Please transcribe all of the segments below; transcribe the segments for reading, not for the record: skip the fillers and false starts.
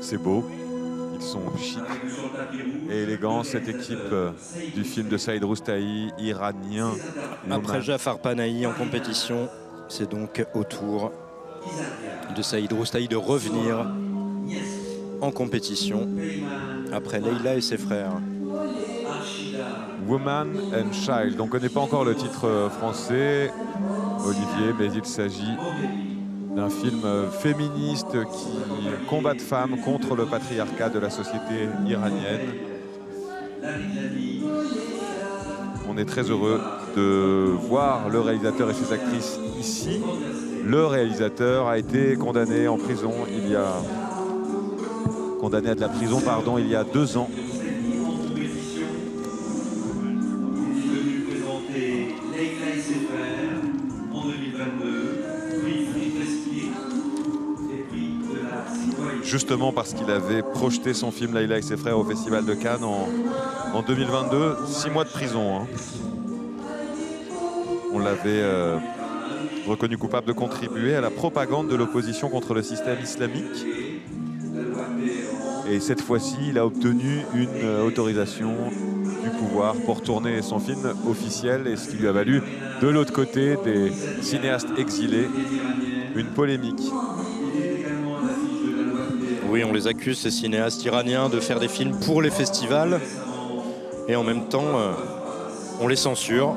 C'est beau. Ils sont chics et élégants, cette équipe du film de Saïd Roustahi, iranien. Après Jafar Panahi en compétition, c'est donc au tour de Saïd Roustahi de revenir en compétition après Leila et ses frères. Woman and Child. On ne connaît pas encore le titre français, Olivier, mais il s'agit d'un film féministe qui combat de femmes contre le patriarcat de la société iranienne. On est très heureux de voir le réalisateur et ses actrices ici. Le réalisateur a été condamné en prison condamné à de la prison, pardon, il y a 2 ans. Justement parce qu'il avait projeté son film Leila et ses frères au Festival de Cannes en 2022. 6 mois de prison. Hein. On l'avait reconnu coupable de contribuer à la propagande de l'opposition contre le système islamique. Et cette fois-ci, il a obtenu une autorisation du pouvoir pour tourner son film officiel, et ce qui lui a valu, de l'autre côté, des cinéastes exilés, une polémique. Oui, on les accuse, ces cinéastes iraniens, de faire des films pour les festivals. Et en même temps, on les censure.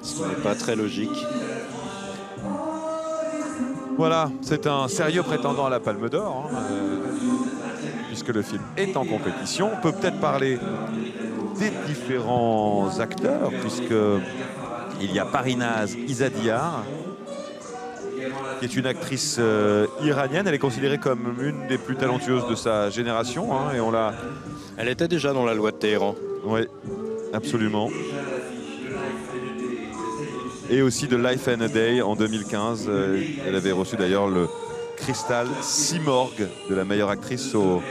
Ce qui n'est pas très logique. Voilà, c'est un sérieux prétendant à la Palme d'Or, hein, puisque le film est en compétition. On peut peut-être parler des différents acteurs, puisqu'il y a Parinaz Izadiar, qui est une actrice iranienne. Elle est considérée comme une des plus talentueuses de sa génération. Hein, et Elle était déjà dans La Loi de Téhéran. Oui, absolument. Et aussi de Life and a Day en 2015. Elle avait reçu d'ailleurs le Crystal Simorgue de la meilleure actrice au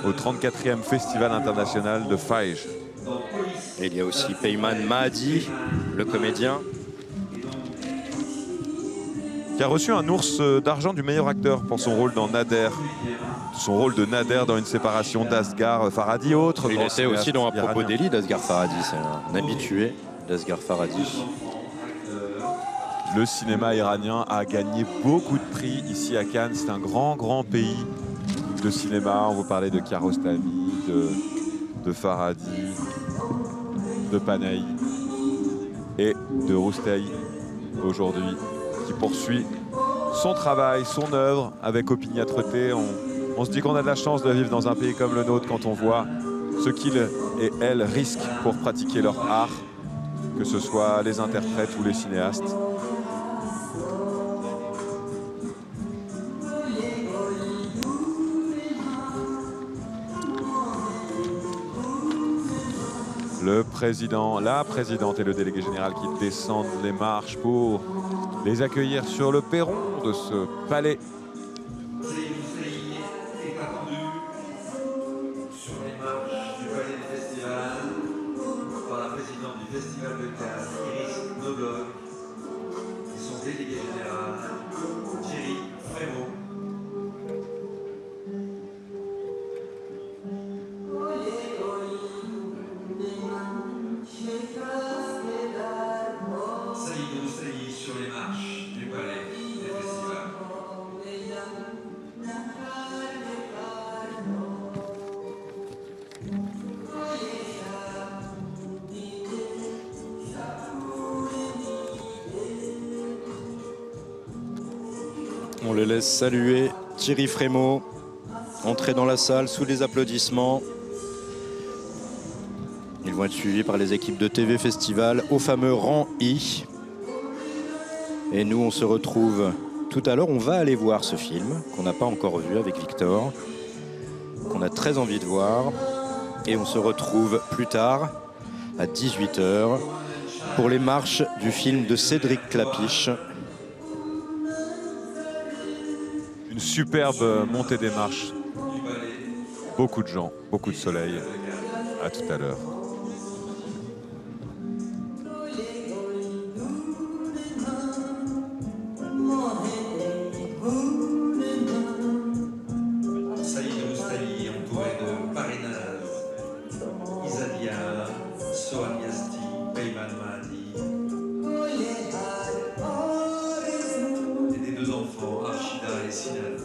34e Festival international de Fajr. Et il y a aussi Peyman Mahdi, le comédien, qui a reçu un ours d'argent du meilleur acteur pour son rôle dans Nader. Son rôle de Nader dans Une séparation d'Asghar Farhadi. Il était aussi dans À propos d'Eli d'Asghar Farhadi. C'est un habitué d'Asghar Farhadi. Le cinéma iranien a gagné beaucoup de prix ici à Cannes. C'est un grand pays de cinéma. On vous parlait de Kiarostami, de Farhadi, de Panahi et de Roustahi aujourd'hui, qui poursuit son travail, son œuvre avec opiniâtreté. On se dit qu'on a de la chance de vivre dans un pays comme le nôtre quand on voit ce qu'ils et elles risquent pour pratiquer leur art, que ce soit les interprètes ou les cinéastes. Le président, la présidente et le délégué général qui descendent les marches pour les accueillir sur le perron de ce palais. Sur les marches du palais des festivals, par la présidente du Festival de Cannes, Iris Knobloch, et son délégué général, Thierry Frémaux. Saïd Roustahi sur les marches du palais des festivals. On les laisse saluer Thierry Frémaux, entrer dans la salle sous les applaudissements. Ils vont être suivis par les équipes de TV Festival au fameux rang I. Et nous, on se retrouve tout à l'heure. On va aller voir ce film qu'on n'a pas encore vu avec Victor, qu'on a très envie de voir. Et on se retrouve plus tard, à 18 h, pour les marches du film de Cédric Klapisch. Une superbe montée des marches. Beaucoup de gens, beaucoup de soleil. À tout à l'heure. Rachida et Sinan.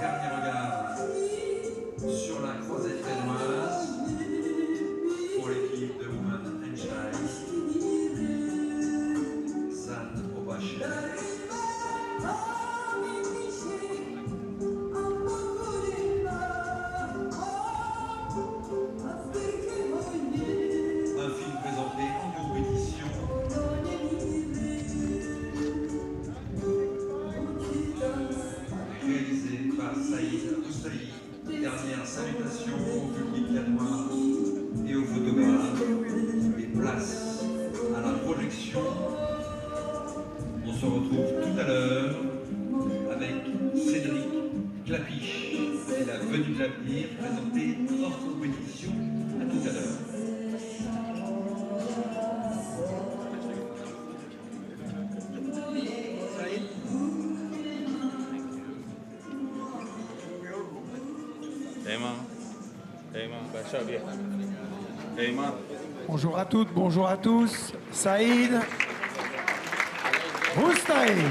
Dernier regard sur la croisette danoise pour l'équipe de Women Einstein. Zan Obaché. Un film présenté en compétition. Réalisé par Saïd Oustali. Dernière salutation au public danois et aux photographes. Et place à la projection. On se retrouve tout à l'heure avec Cédric Clapiche et la venue de l'avenir présentée hors compétition. À tout à l'heure. Bonjour à toutes, bonjour à tous. Saïd Oustali.